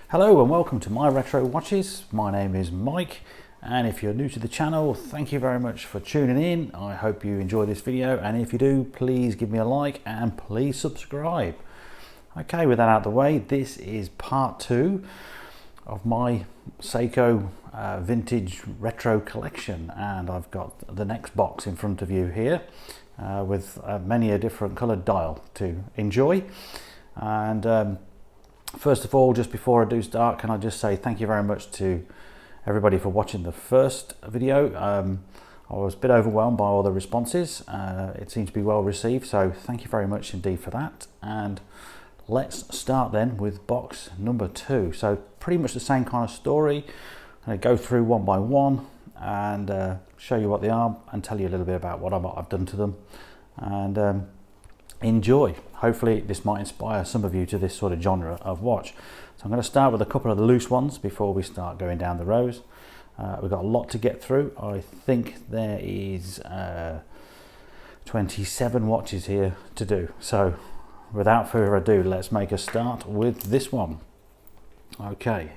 Hello and welcome to My Retro Watches. My name is Mike, and if you're new to the channel, thank you very much for tuning in. I hope you enjoy this video, and if you do, please give me a like and please subscribe. Okay, with that out of the way, this is part 2 of my Seiko vintage retro collection, and I've got the next box in front of you here with many a different coloured dial to enjoy. And first of all, just before I do start, can I just say thank you very much to everybody for watching the first video. I was a bit overwhelmed by all the responses. It seems to be well received, so thank you very much indeed for that. And let's start then with box number 2. So pretty much the same kind of story. I'm going to go through one by one and show you what they are and tell you a little bit about what I've done to them. And enjoy. Hopefully this might inspire some of you to this sort of genre of watch. So I'm going to start with a couple of the loose ones before we start going down the rows. We've got a lot to get through. I think there is 27 watches here to do. So without further ado, let's make a start with this one. Okay,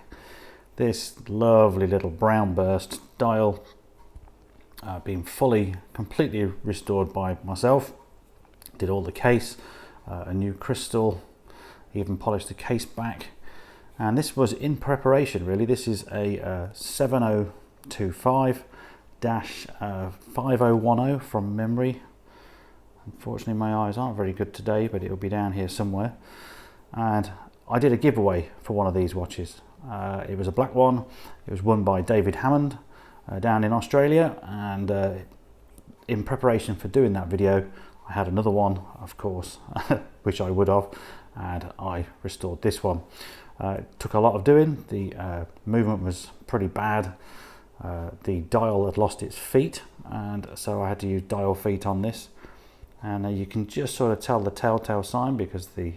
this lovely little brown burst dial being completely restored by myself. Did all the case, a new crystal, even polished the case back, and this was in preparation really. This is a 7025-5010 from memory. Unfortunately my eyes aren't very good today, but it'll be down here somewhere. And I did a giveaway for one of these watches. It was a black one. It was won by David Hammond down in Australia, and in preparation for doing that video I had another one, of course, which I would have, and I restored this one. It took a lot of doing. The movement was pretty bad. The dial had lost its feet, and so I had to use dial feet on this. And you can just sort of tell the telltale sign because the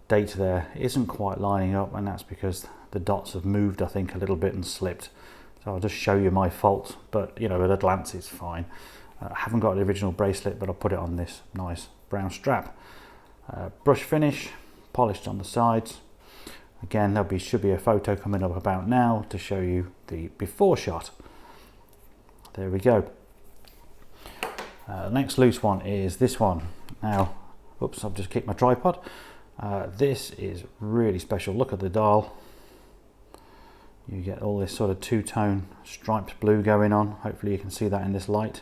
date there isn't quite lining up, and that's because the dots have moved, I think, a little bit and slipped. So I'll just show you my fault, but you know, at a glance it's fine. I haven't got the original bracelet, but I'll put it on this nice brown strap. Brush finish, polished on the sides. Again, should be a photo coming up about now to show you the before shot. There we go. The next loose one is this one. Now, oops, I've just kicked my tripod. This is really special. Look at the dial. You get all this sort of two-tone striped blue going on. Hopefully you can see that in this light.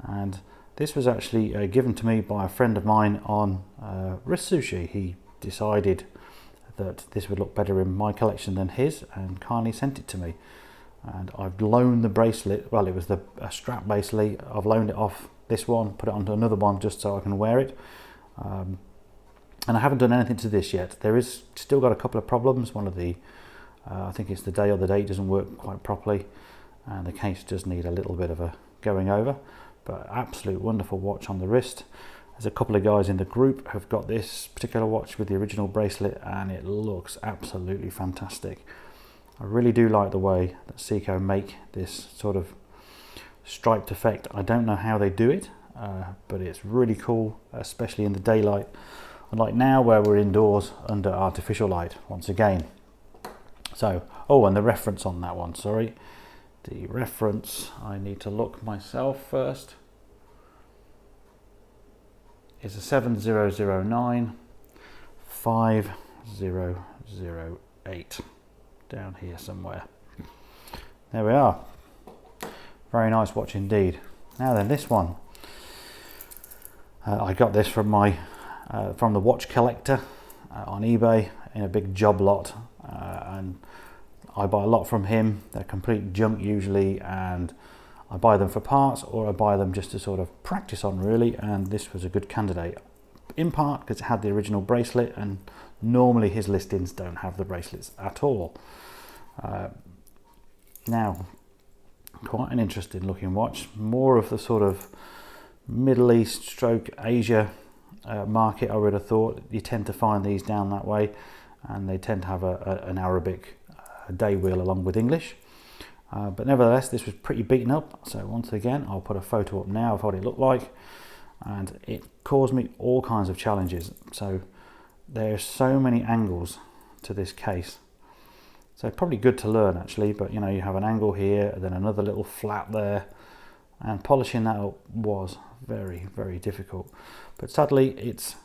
And this was actually given to me by a friend of mine on wrist sushi. He decided that this would look better in my collection than his and kindly sent it to me. And I've loaned the bracelet, well, it was a strap basically. I've loaned it off this one, put it onto another one just so I can wear it. And I haven't done anything to this yet. There is still got a couple of problems. One of the, I think it's the day or the date doesn't work quite properly, and the case does need a little bit of a going over. But absolute wonderful watch on the wrist. There's a couple of guys in the group have got this particular watch with the original bracelet, and it looks absolutely fantastic. I really do like the way that Seiko make this sort of striped effect. I don't know how they do it, but it's really cool, especially in the daylight. Unlike now where we're indoors under artificial light once again. So, oh, and the reference on that one, sorry. The reference, I need to look myself first, is a 7009-5008 down here somewhere. There we are. Very nice watch indeed. Now then, this one. I got this from from the Watch Collector on eBay in a big job lot, and I buy a lot from him. They're complete junk usually, and I buy them for parts or I buy them just to sort of practice on really, and this was a good candidate. In part because it had the original bracelet, and normally his listings don't have the bracelets at all. Now, quite an interesting looking watch. More of the sort of Middle East stroke Asia market, I would have thought. You tend to find these down that way, and they tend to have an Arabic day wheel along with English. But nevertheless, this was pretty beaten up. So once again, I'll put a photo up now of what it looked like, and it caused me all kinds of challenges. So there's so many angles to this case. So probably good to learn actually, but you know, you have an angle here and then another little flat there, and polishing that up was very, very difficult. But sadly it's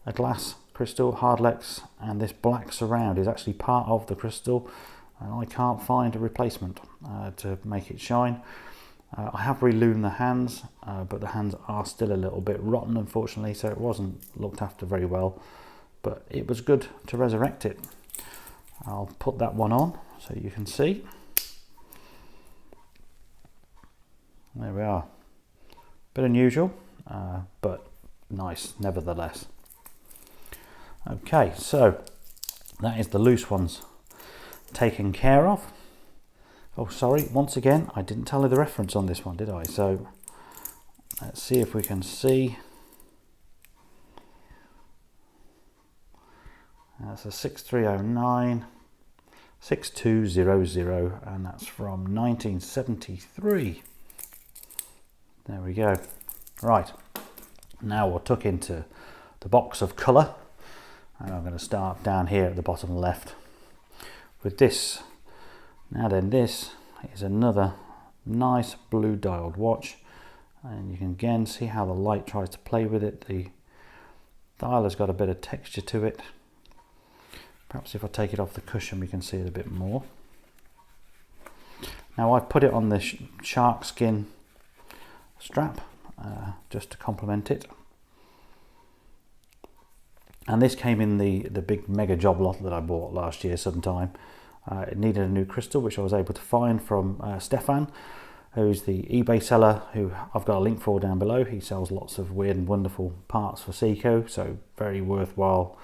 a glass crystal, Hardlex, and this black surround is actually part of the crystal, and I can't find a replacement to make it shine. I have relumed the hands, but the hands are still a little bit rotten unfortunately, so it wasn't looked after very well, but it was good to resurrect it. I'll put that one on so you can see. There we are. Bit unusual, but nice nevertheless. Okay, so that is the loose ones taken care of. Oh, sorry, once again, I didn't tell you the reference on this one, did I? So let's see if we can see. That's a 6309 6200, and that's from 1973. There we go. Right, now we'll tuck into the box of colour, and I'm going to start down here at the bottom left with this. Now then, this is another nice blue dialed watch, and you can again see how the light tries to play with it. The dial has got a bit of texture to it. Perhaps if I take it off the cushion we can see it a bit more. Now I've put it on the shark skin strap just to complement it. And this came in the big mega job lot that I bought last year sometime. It needed a new crystal, which I was able to find from Stefan, who's the eBay seller, who I've got a link for down below. He sells lots of weird and wonderful parts for Seiko, so very worthwhile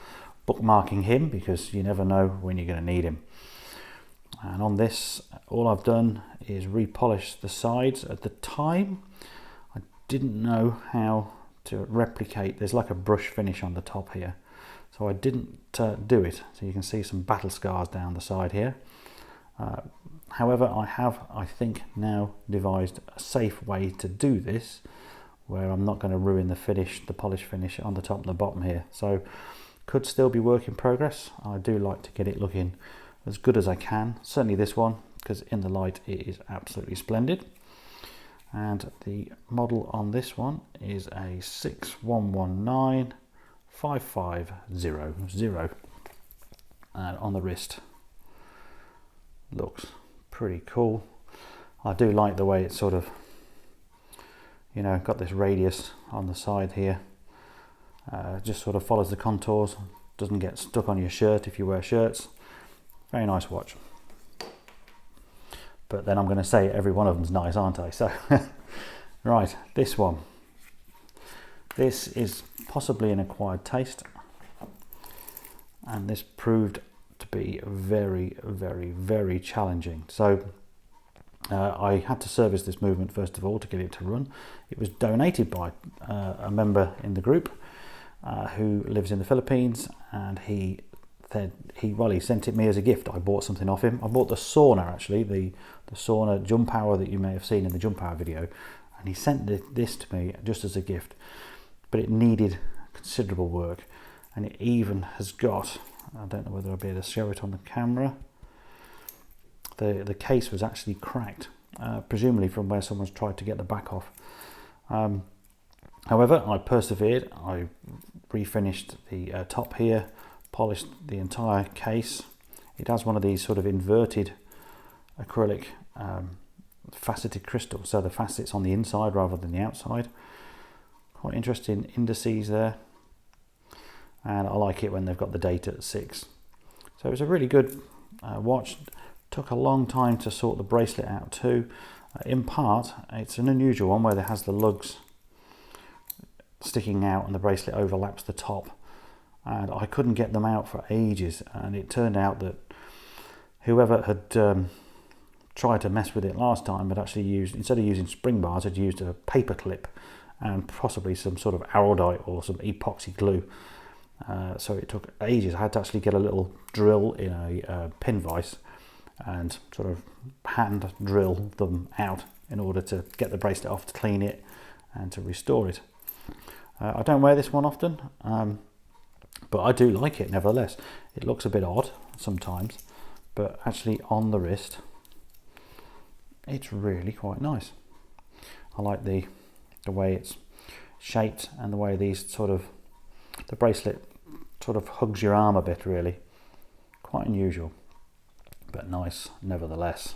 bookmarking him, because you never know when you're going to need him. And on this, all I've done is repolish the sides. At the time, I didn't know how to replicate. There's like a brush finish on the top here, so I didn't do it. So you can see some battle scars down the side here. However, I have, I think, now devised a safe way to do this, where I'm not going to ruin the finish, the polish finish on the top and the bottom here. So could still be work in progress. I do like to get it looking as good as I can, certainly this one, because in the light it is absolutely splendid. And the model on this one is a 6119 5500, and on the wrist looks pretty cool. I do like the way it's sort of, you know, got this radius on the side here. Just sort of follows the contours, doesn't get stuck on your shirt if you wear shirts. Very nice watch. But then I'm going to say every one of them's nice, aren't I? So right, this one. This is possibly an acquired taste, and this proved to be very, very, very challenging. So I had to service this movement first of all to get it to run. It was donated by a member in the group who lives in the Philippines, and he sent it me as a gift. I bought something off him. I bought the sauna, actually, the sauna jump power that you may have seen in the jump power video, and he sent this to me just as a gift. But it needed considerable work, and it even has got, I don't know whether I'll be able to show it on the camera, the case was actually cracked, presumably from where someone's tried to get the back off. However, I persevered. I refinished the top here, polished the entire case. It has one of these sort of inverted acrylic faceted crystals, so the facets on the inside rather than the outside. Quite interesting indices there, and I like it when they've got the date at 6. So it was a really good watch. Took a long time to sort the bracelet out too. In part, it's an unusual one where it has the lugs sticking out and the bracelet overlaps the top, and I couldn't get them out for ages, and it turned out that whoever had tried to mess with it last time had actually used, instead of using spring bars, had used a paper clip and possibly some sort of araldite or some epoxy glue. So it took ages. I had to actually get a little drill in a pin vise and sort of hand drill them out in order to get the bracelet off, to clean it and to restore it. I don't wear this one often. but I do like it nevertheless. It looks a bit odd sometimes, but actually on the wrist it's really quite nice. I like the way it's shaped and the way these the bracelet sort of hugs your arm a bit, really. Quite unusual, but nice nevertheless.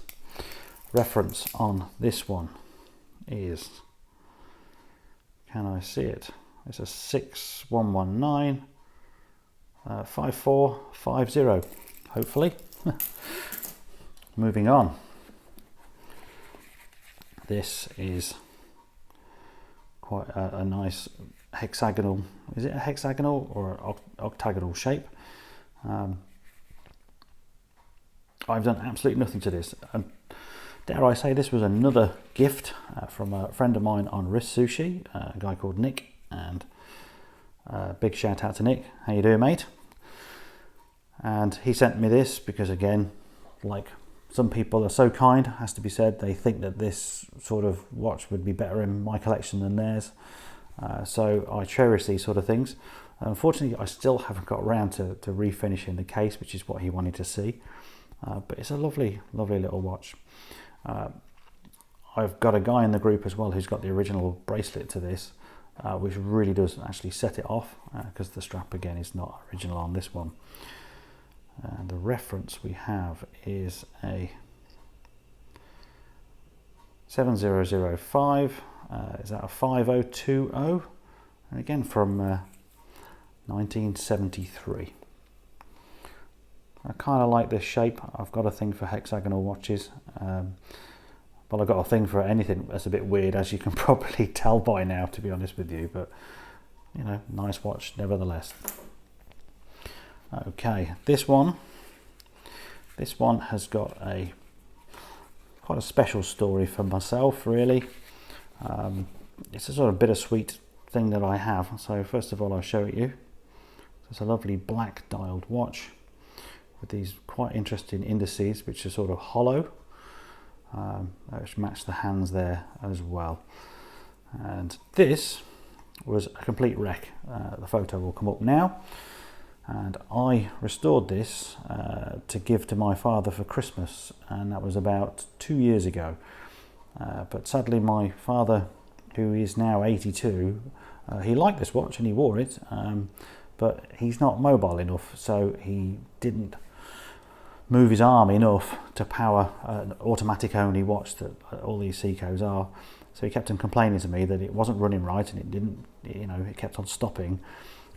Reference on this one is, can I see it? It's a 6119 5450, hopefully. Moving on. This is quite a nice hexagonal. Is it a hexagonal or an octagonal shape? I've done absolutely nothing to this, and dare I say this was another gift from a friend of mine on Wrist Sushi, a guy called Nick, and big shout out to Nick. How you doing, mate? And he sent me this because, again, like some people are so kind, has to be said, they think that this sort of watch would be better in my collection than theirs. So I cherish these sort of things. Unfortunately, I still haven't got around to refinishing the case, which is what he wanted to see. But it's a lovely, lovely little watch. I've got a guy in the group as well who's got the original bracelet to this, which really does actually set it off, because the strap again is not original on this one. And the reference we have is a 7005. Is that a 5020? And again from 1973. I kind of like this shape. I've got a thing for hexagonal watches. Well, I've got a thing for anything that's a bit weird, as you can probably tell by now, to be honest with you. But, you know, nice watch nevertheless. Okay, this one has got quite a special story for myself, really. It's a sort of bittersweet thing that I have. So first of all, I'll show it you. It's a lovely black dialed watch with these quite interesting indices, which are sort of hollow, which match the hands there as well. And this was a complete wreck. The photo will come up now. And I restored this to give to my father for Christmas, and that was about 2 years ago. But sadly, my father, who is now 82, he liked this watch and he wore it, but he's not mobile enough, so he didn't move his arm enough to power an automatic only watch that all these Seikos are. So he kept on complaining to me that it wasn't running right and it didn't, you know, it kept on stopping,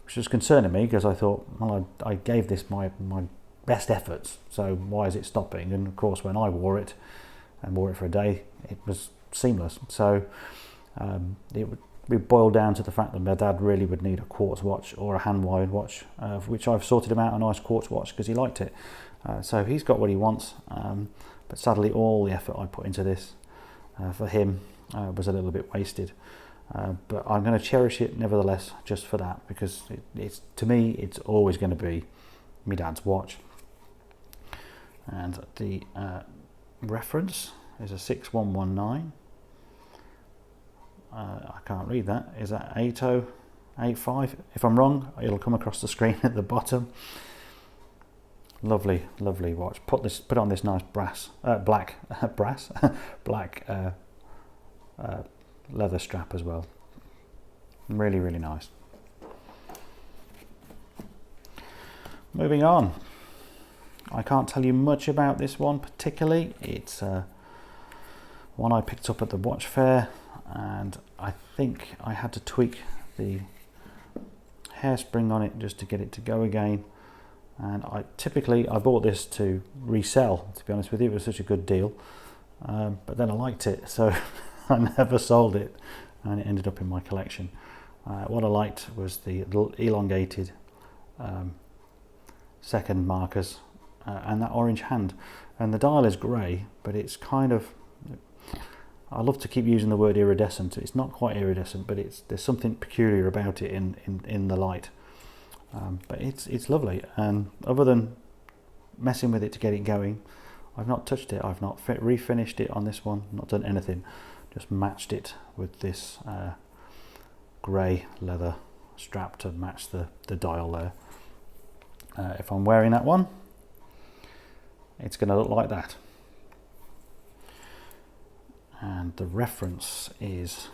which was concerning me, because I thought, well, I gave this my best efforts, so why is it stopping? And of course, when I wore it and wore it for a day, it was seamless. So it boiled down to the fact that my dad really would need a quartz watch or a hand-wired watch, which I've sorted him out a nice quartz watch because he liked it. So he's got what he wants, but sadly all the effort I put into this for him was a little bit wasted. But I'm going to cherish it nevertheless, just for that, because it's, to me, it's always going to be my dad's watch. And the reference is a 6119. I can't read that. Is that 8085? If I'm wrong, it'll come across the screen at the bottom. Lovely, lovely watch. Put on this nice black leather strap as well. Really, really nice. Moving on. I can't tell you much about this one particularly. It's one I picked up at the watch fair, and I think I had to tweak the hairspring on it just to get it to go again. And I bought this to resell, to be honest with you. It was such a good deal, but then I liked it, so I never sold it, and it ended up in my collection. What I liked was the little elongated second markers and that orange hand. And the dial is grey, but it's kind of, I love to keep using the word iridescent. It's not quite iridescent, but there's something peculiar about it in the light. But it's lovely, and other than messing with it to get it going, I've not touched it. I've not refinished it on this one, not done anything, just matched it with this grey leather strap to match the dial there. If I'm wearing that one, it's going to look like that. And the reference is,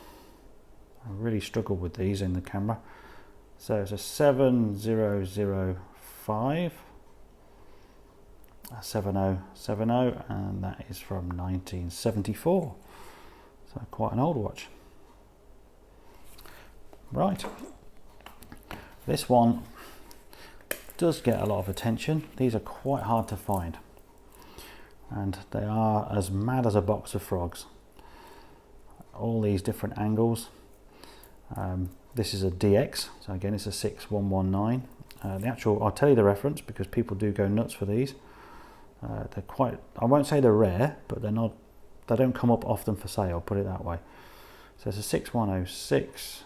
I really struggle with these in the camera, so it's a 7005, a 7070, and that is from 1974, so quite an old watch. Right, this one does get a lot of attention. These are quite hard to find, and they are as mad as a box of frogs. All these different angles. This is a DX, so again it's a 6119. The actual, I'll tell you the reference because people do go nuts for these. They're quite, I won't say they're rare, but they're not, they don't come up often for sale, put it that way. So it's a 6106,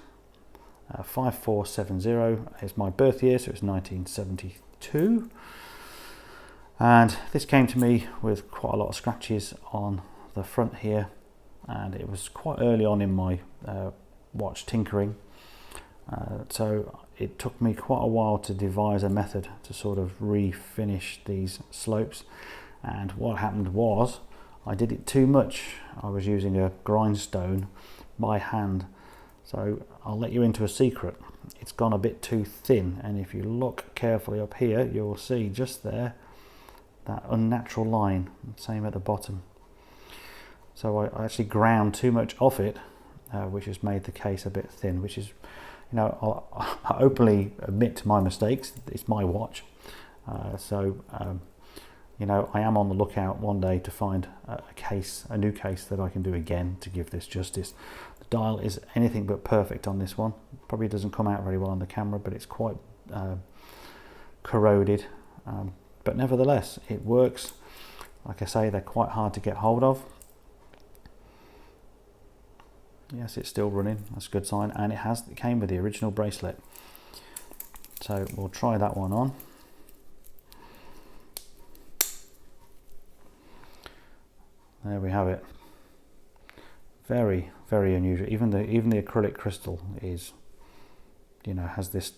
5470 is my birth year, so it's 1972. And this came to me with quite a lot of scratches on the front here, and it was quite early on in my watch tinkering. So it took me quite a while to devise a method to sort of refinish these slopes, and what happened was I did it too much. I was using a grindstone by hand, so I'll let you into a secret. It's gone a bit too thin, and if you look carefully up here you'll see just there that unnatural line, same at the bottom. So I actually ground too much off it, which has made the case a bit thin, which is, you know, I openly admit to my mistakes. It's my watch, you know, I am on the lookout one day to find a new case that I can do again to give this justice. The dial is anything but perfect on this one. Probably doesn't come out very well on the camera, but it's quite corroded. But nevertheless, it works. Like I say, they're quite hard to get hold of. Yes, it's still running. That's a good sign, and it came with the original bracelet. So we'll try that one on. There we have it. Very, very unusual. Even the acrylic crystal is, you know, has this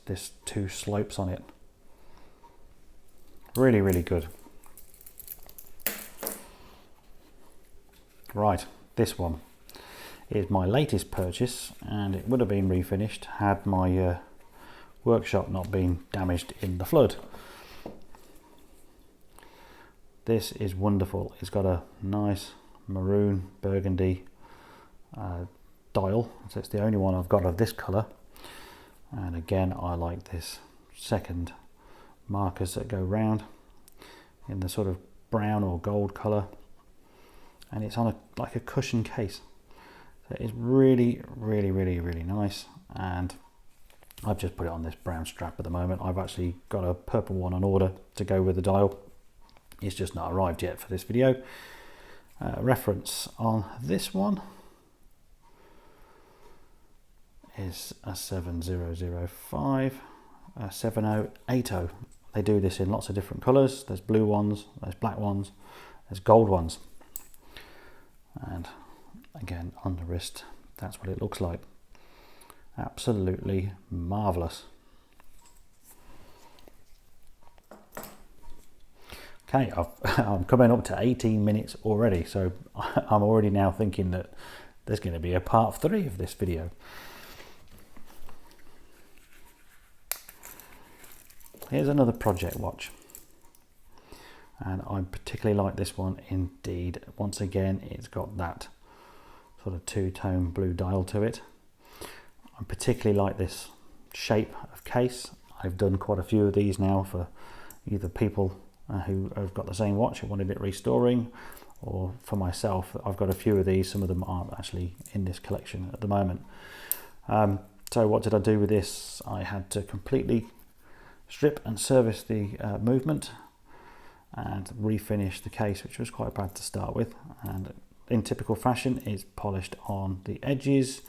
two slopes on it. Really, really good. Right, this one is my latest purchase, and it would have been refinished had my workshop not been damaged in the flood. This is wonderful. It's got a nice maroon burgundy dial, so it's the only one I've got of this colour, and again I like this second markers that go round in the sort of brown or gold colour, and it's on like a cushion case. So it's really, really, really, really nice, and I've just put it on this brown strap at the moment. I've actually got a purple one on order to go with the dial. It's just not arrived yet for this video. Reference on this one is a 7005, 7080. They do this in lots of different colours. There's blue ones, there's black ones, there's gold ones. And again, on the wrist, that's what it looks like. Absolutely marvellous. Okay, I'm coming up to 18 minutes already, so I'm already now thinking that there's going to be a part 3 of this video. Here's another project watch, and I particularly like this one indeed. Once again, it's got that sort of two-tone blue dial to it. I particularly like this shape of case. I've done quite a few of these now for either people who have got the same watch who wanted it restoring, or for myself. I've got a few of these. Some of them aren't actually in this collection at the moment. So what did I do with this? I had to completely strip and service the movement and refinish the case, which was quite bad to start with, and in typical fashion it's polished on the edges,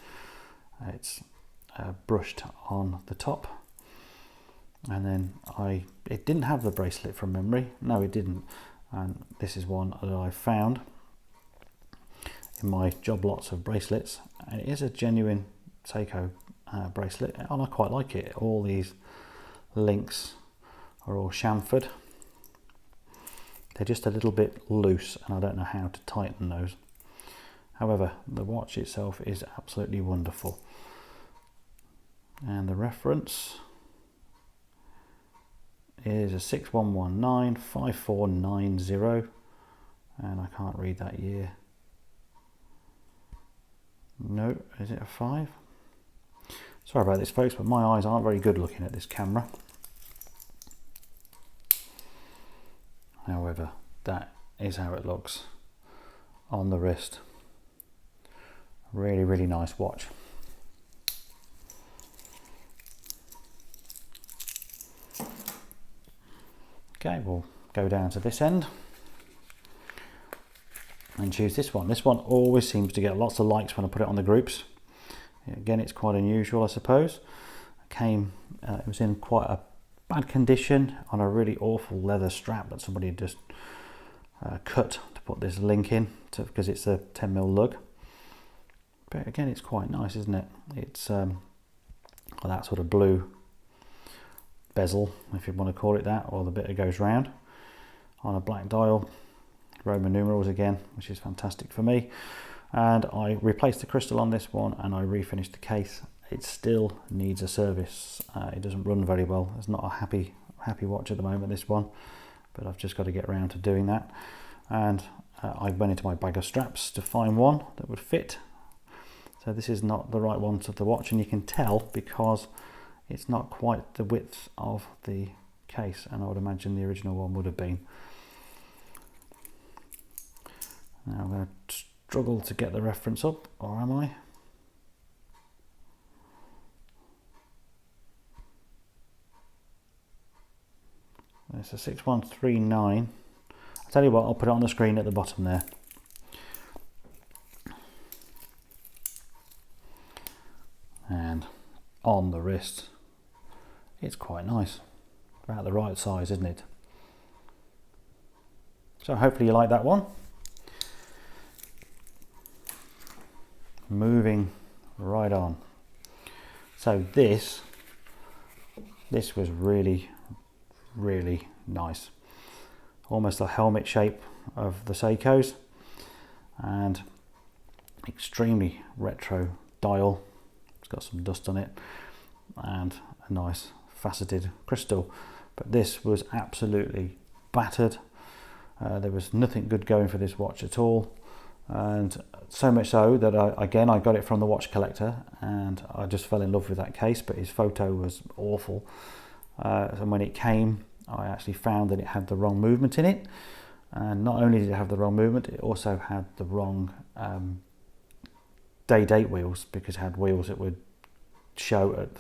it's brushed on the top, and then it didn't have the bracelet from memory. No, it didn't. And this is one that I found in my job lots of bracelets, and it is a genuine Seiko bracelet, and I quite like it. All these links are all chamfered. They're just a little bit loose and I don't know how to tighten those. However, the watch itself is absolutely wonderful. And the reference is a 61195490, and I can't read that year. No, is it a 5? Sorry about this, folks, but my eyes aren't very good looking at this camera. However, that is how it looks on the wrist. Really, really nice watch. Okay, we'll go down to this end and choose this one. This one always seems to get lots of likes when I put it on the groups. Again, it's quite unusual, I suppose. It was in quite a bad condition on a really awful leather strap that somebody had just cut to put this link in because it's a 10mm lug. But again, it's quite nice, isn't it? It's got that sort of blue bezel, if you want to call it that, or the bit that goes round, on a black dial, Roman numerals again, which is fantastic for me. And I replaced the crystal on this one and I refinished the case. It still needs a service. It doesn't run very well. It's not a happy watch at the moment, this one, but I've just got to get around to doing that. And I went into my bag of straps to find one that would fit. So this is not the right one to the watch, and you can tell because it's not quite the width of the case, and I would imagine the original one would have been. Now I'm going to struggle to get the reference up, or am I? It's a 6139. I'll tell you what, I'll put it on the screen at the bottom there. And on the wrist, it's quite nice. About the right size, isn't it? So hopefully you like that one. Moving right on. So this was really nice. Almost a helmet shape of the Seikos, and extremely retro dial. It's got some dust on it and a nice faceted crystal, but this was absolutely battered. There was nothing good going for this watch at all, and so much so that I got it from the watch collector and I just fell in love with that case, but his photo was awful. And when it came, I actually found that it had the wrong movement in it, and not only did it have the wrong movement, it also had the wrong day-date wheels, because it had wheels that would show at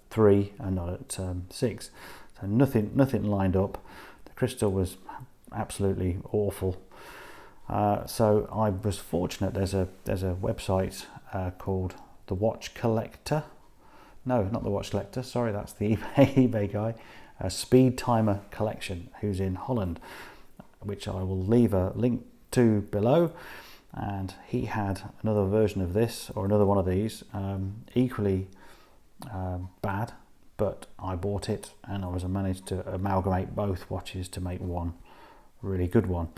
3 and not at 6. So nothing lined up. The crystal was absolutely awful. So I was fortunate. There's a website called the Watch Collector. No, not the Watch Collector. Sorry, that's the eBay guy. Speed Timer Collection, who's in Holland, which I will leave a link to below. And he had another version of this, or another one of these, equally bad, but I bought it and I managed to amalgamate both watches to make one really good one.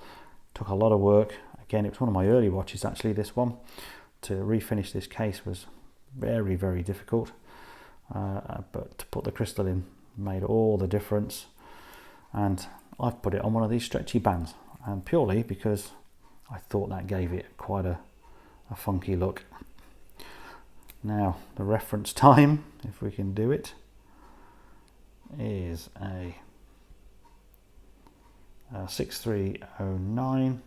Took a lot of work. Again, it was one of my early watches actually, this one. To refinish this case was very difficult, but to put the crystal in made all the difference. And I've put it on one of these stretchy bands, and purely because I thought that gave it quite a funky look. Now the reference time, if we can do it, is a 6309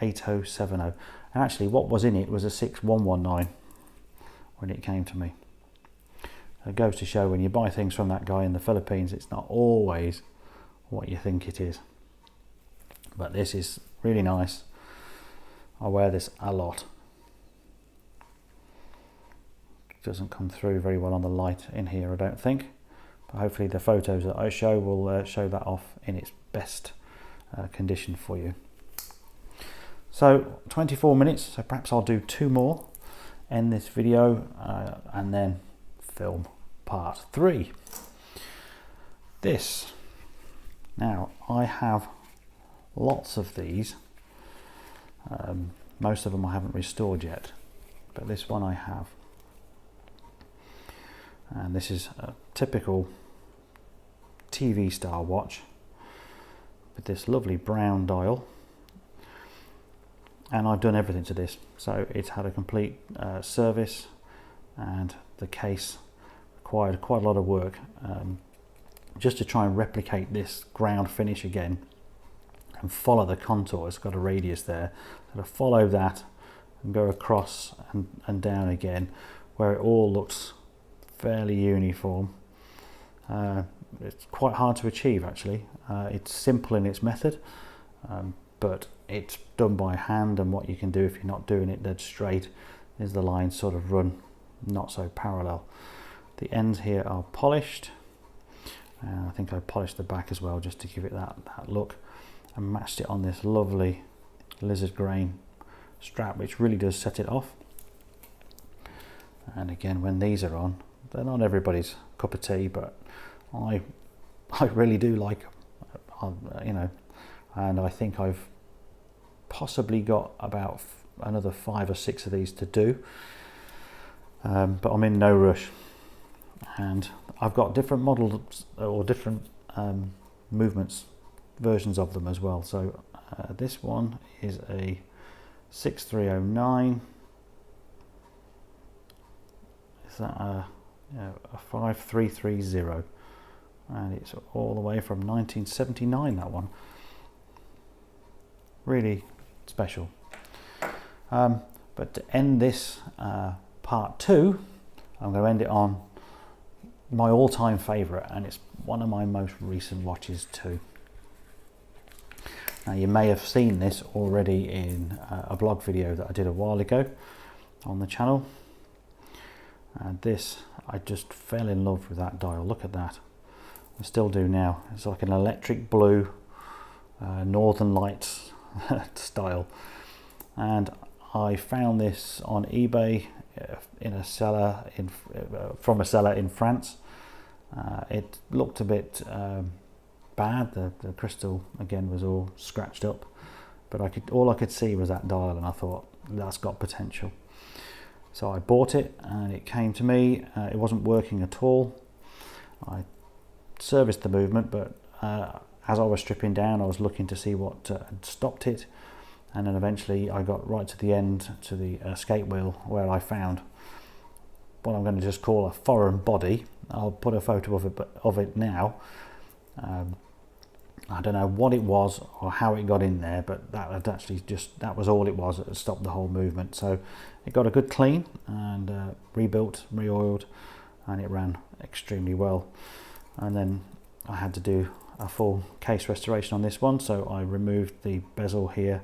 8070, and actually what was in it was a 6119 when it came to me. It goes to show, when you buy things from that guy in the Philippines, it's not always what you think it is. But this is really nice. I wear this a lot. It doesn't come through very well on the light in here, I don't think, but hopefully the photos that I show will show that off in its best condition for you. So 24 minutes, so perhaps I'll do 2 more, end this video, and then film part 3. This, now I have lots of these, most of them I haven't restored yet, but this one I have, and this is a typical TV style watch with this lovely brown dial, and I've done everything to this, so it's had a complete service, and the case required quite a lot of work just to try and replicate this ground finish again and follow the contour. It's got a radius there, so to follow that and go across and down again where it all looks fairly uniform. It's quite hard to achieve actually. It's simple in its method, but it's done by hand, and what you can do if you're not doing it dead straight is the lines sort of run not so parallel. The ends here are polished, and I think I polished the back as well just to give it that look, and matched it on this lovely lizard grain strap, which really does set it off. And again, when these are on, they're not everybody's cup of tea, but I really do like them, you know, and I think I've possibly got about another 5 or 6 of these to do, but I'm in no rush, and I've got different models or different movements, versions of them as well. So this one is a 6309. Is that a 5330, and it's all the way from 1979, that one. Really special. But to end this part 2, I'm going to end it on my all-time favourite, and it's one of my most recent watches too. Now you may have seen this already in a blog video that I did a while ago on the channel, and this, I just fell in love with that dial. Look at that. I still do now. It's like an electric blue Northern Lights style, and I found this on eBay in a seller from a seller in France. It looked a bit bad. The crystal again was all scratched up, but all I could see was that dial, and I thought that's got potential. So I bought it, and it came to me. It wasn't working at all. I serviced the movement, but as I was stripping down, I was looking to see what had stopped it, and then eventually I got right to the end, to the escape wheel, where I found what I'm going to just call a foreign body. I'll put a photo of it now. I don't know what it was or how it got in there, but that was all it was. It stopped the whole movement. So it got a good clean and rebuilt, re-oiled, and it ran extremely well. And then I had to do a full case restoration on this one, so I removed the bezel here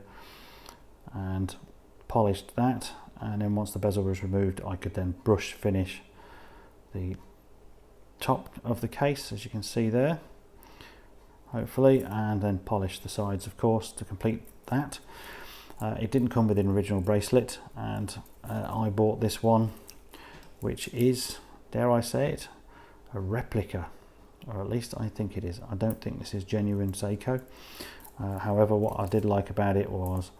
and polished that, and then once the bezel was removed, I could then brush finish the top of the case, as you can see there, hopefully, and then polish the sides, of course, to complete that. It didn't come with an original bracelet, and I bought this one, which is, dare I say it, a replica, or at least I think it is. I don't think this is genuine Seiko. However, what I did like about it was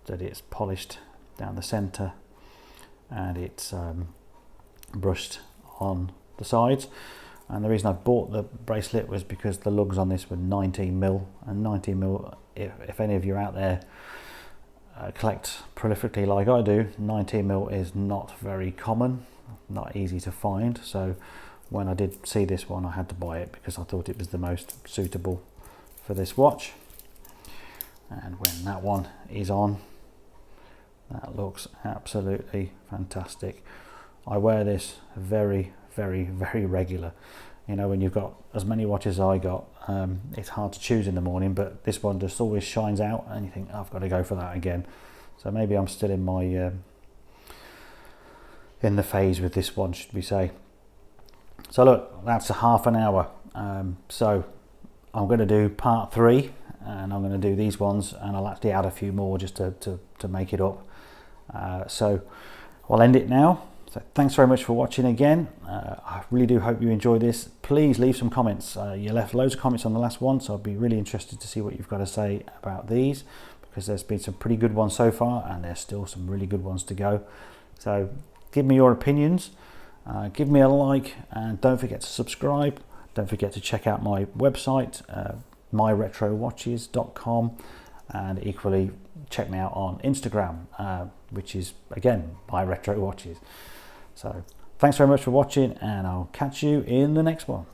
that it's polished down the center, and it's brushed on the sides. And the reason I bought the bracelet was because the lugs on this were 19mm, and 19mm, if any of you out there collect prolifically like I do, 19mm is not very common, not easy to find. So when I did see this one, I had to buy it because I thought it was the most suitable for this watch. And when that one is on, that looks absolutely fantastic. I wear this very, very, very regular. You know, when you've got as many watches as I got, it's hard to choose in the morning, but this one just always shines out, and you think, oh, I've got to go for that again. So maybe I'm still in my in the phase with this one, should we say. So look, that's a half an hour. So I'm going to do part 3, and I'm going to do these ones, and I'll actually add a few more just to make it up. So I'll end it now. So thanks very much for watching again. I really do hope you enjoy this. Please leave some comments. You left loads of comments on the last one, so I'll be really interested to see what you've got to say about these, because there's been some pretty good ones so far and there's still some really good ones to go. So give me your opinions, give me a like, and don't forget to subscribe. Don't forget to check out my website, myretrowatches.com, and equally check me out on Instagram, which is again myretrowatches. So thanks very much for watching, and I'll catch you in the next one.